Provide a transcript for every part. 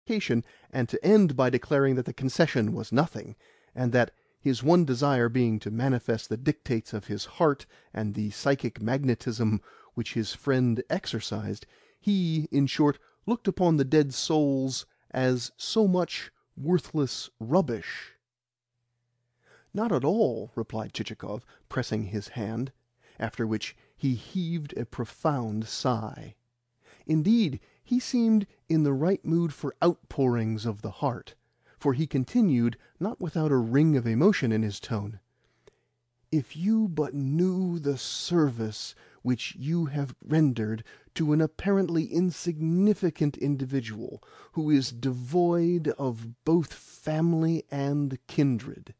and to end by declaring that the concession was nothing, and that, his one desire being to manifest the dictates of his heart and the psychic magnetism which his friend exercised, he, in short, looked upon the dead souls as so much worthless rubbish. "Not at all," replied Chichikov, pressing his hand, after which he heaved a profound sigh. Indeed, he seemed in the right mood for outpourings of the heart, for he continued, not without a ring of emotion in his tone, "If you but knew the service which you have rendered to an apparently insignificant individual who is devoid of both family and kindred!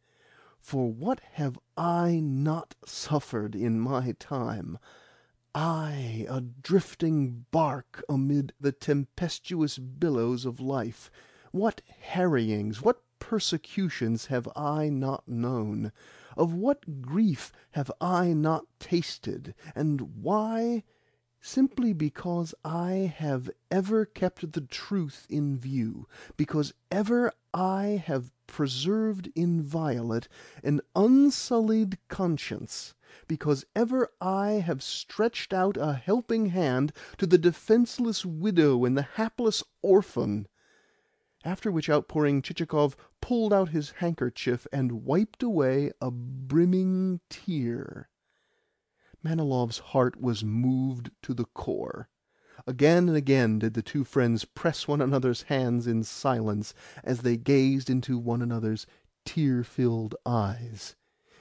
For what have I not suffered in my time? I, a drifting bark amid the tempestuous billows of life! What harryings, what persecutions have I not known? Of what grief have I not tasted? And why? Simply because I have ever kept the truth in view, because ever I have preserved inviolate an unsullied conscience, because ever I have stretched out a helping hand to the defenceless widow and the hapless orphan." After which outpouring Chichikov pulled out his handkerchief and wiped away a brimming tear. Manilov's heart was moved to the core. Again and again did the two friends press one another's hands in silence as they gazed into one another's tear-filled eyes.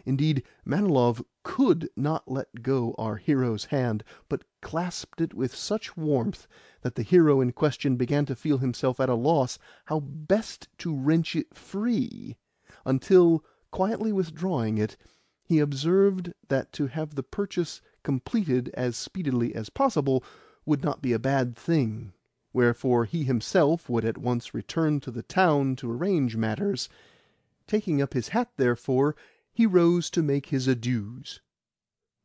Indeed, Manilov could not let go our hero's hand, but clasped it with such warmth that the hero in question began to feel himself at a loss how best to wrench it free, until, quietly withdrawing it, he observed that to have the purchase completed as speedily as possible would not be a bad thing, wherefore he himself would at once return to the town to arrange matters. Taking up his hat, therefore, he rose to make his adieus.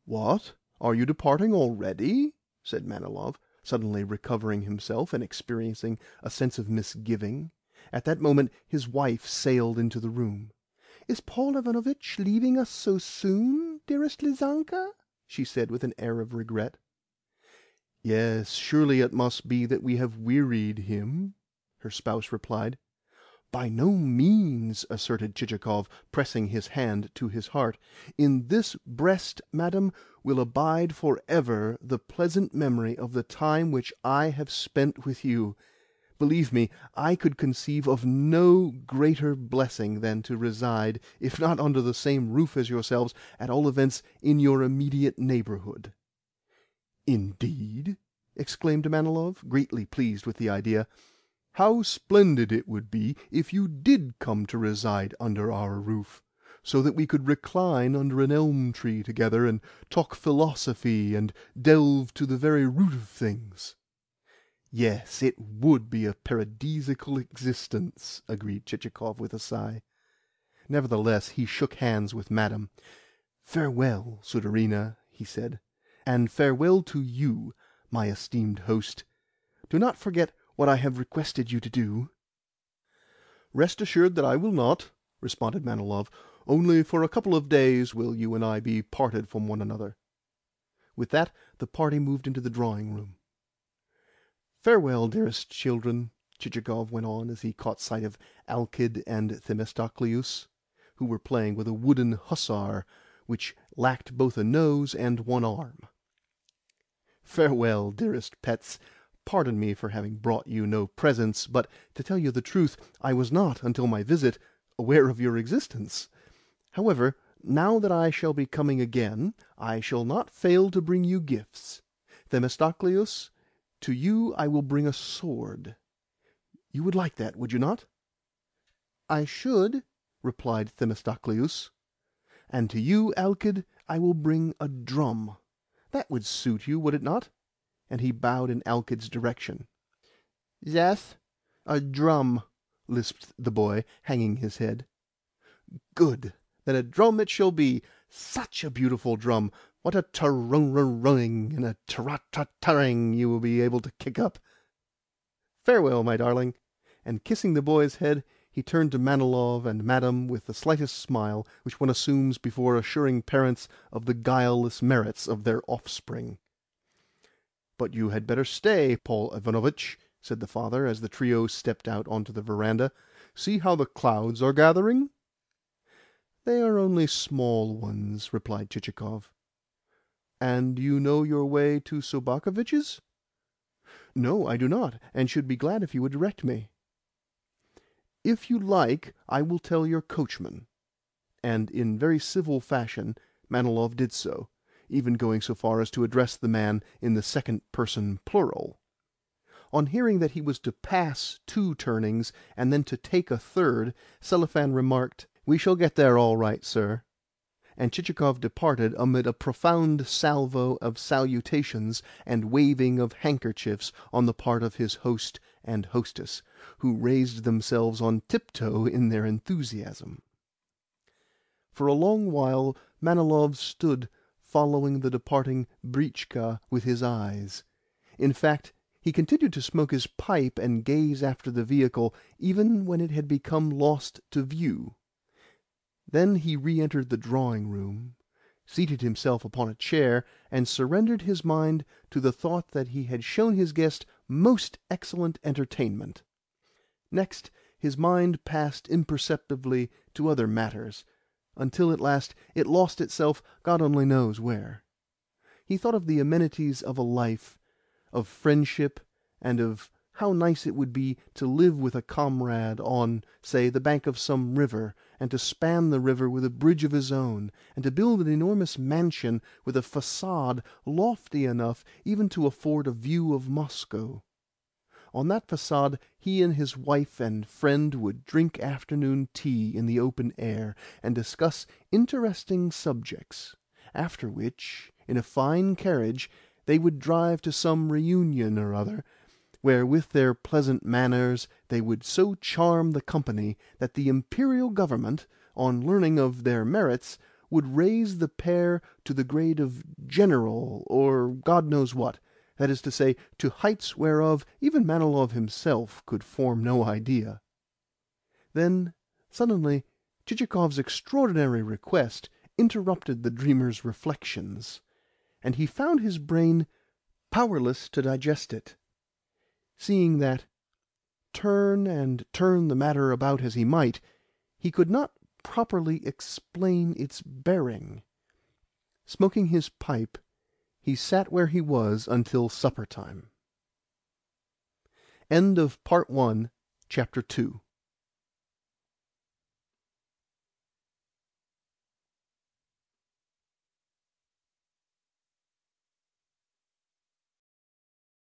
"What? Are you departing already?" said Manilov, suddenly recovering himself and experiencing a sense of misgiving. At that moment his wife sailed into the room. "Is Paul Ivanovitch leaving us so soon, dearest Lizanka?" she said with an air of regret. "Yes, surely it must be that we have wearied him," her spouse replied. "By no means," asserted Chichikov, pressing his hand to his heart. "In this breast, madam, will abide for ever the pleasant memory of the time which I have spent with you. Believe me, I could conceive of no greater blessing than to reside, if not under the same roof as yourselves, at all events in your immediate neighbourhood." "Indeed?" exclaimed Manilov, greatly pleased with the idea. "How splendid it would be if you did come to reside under our roof, so that we could recline under an elm tree together, and talk philosophy, and delve to the very root of things." "Yes, it would be a paradisiacal existence," agreed Chichikov with a sigh. Nevertheless, he shook hands with Madame. "Farewell, Sudarina," he said, "and farewell to you, my esteemed host. Do not forget what I have requested you to do." "Rest assured that I will not," responded Manilov. "Only for a couple of days will you and I be parted from one another." With that the party moved into the drawing-room. "Farewell, dearest children," Chichikov went on as he caught sight of Alkid and Themistocleus, who were playing with a wooden hussar which lacked both a nose and one arm. "Farewell, dearest pets. Pardon me for having brought you no presents, but, to tell you the truth, I was not, until my visit, aware of your existence. However, now that I shall be coming again, I shall not fail to bring you gifts. Themistocleus, to you I will bring a sword. You would like that, would you not?" "I should," replied Themistocleus. "And to you, Alkid, I will bring a drum. That would suit you, would it not?" And he bowed in Alkid's direction. "Yes, a drum," lisped the boy, hanging his head. "Good. Then a drum it shall be. Such a beautiful drum! What a tarung and a tarat-tat-tarang you will be able to kick up! Farewell, my darling. and kissing the boy's head, he turned to Manilov and Madame with the slightest smile which one assumes before assuring parents of the guileless merits of their offspring. "But you had better stay, Paul Ivanovitch," said the father, as the trio stepped out onto the verandah. "See how the clouds are gathering." "They are only small ones," replied Chichikov. "And you know your way to Sobakevitch's?" "No, I do not, and should be glad if you would direct me." "If you like, I will tell your coachman." And in very civil fashion Manilov did so, even going so far as to address the man in the second person plural. On hearing that he was to pass 2 turnings and then to take a third, Selifan remarked, "We shall get there all right, sir," and Chichikov departed amid a profound salvo of salutations and waving of handkerchiefs on the part of his host and hostess, who raised themselves on tiptoe in their enthusiasm. For a long while Manilov stood following the departing britchka with his eyes. In fact, he continued to smoke his pipe and gaze after the vehicle even when it had become lost to view. Then he re-entered the drawing-room, seated himself upon a chair, and surrendered his mind to the thought that he had shown his guest most excellent entertainment. Next his mind passed imperceptibly to other matters, until at last it lost itself God only knows where. He thought of the amenities of a life, of friendship, and of how nice it would be to live with a comrade on, say, the bank of some river, and to span the river with a bridge of his own, and to build an enormous mansion with a façade lofty enough even to afford a view of Moscow. On that façade he and his wife and friend would drink afternoon tea in the open air, and discuss interesting subjects, after which, in a fine carriage, they would drive to some reunion or other, where with their pleasant manners they would so charm the company that the Imperial Government, on learning of their merits, would raise the pair to the grade of general, or God knows what, that is to say, to heights whereof even Manilov himself could form no idea. Then suddenly Chichikov's extraordinary request interrupted the dreamer's reflections, and he found his brain powerless to digest it, seeing that, turn and turn the matter about as he might, he could not properly explain its bearing. Smoking his pipe, he sat where he was until supper time. End of Part 1, Chapter 2.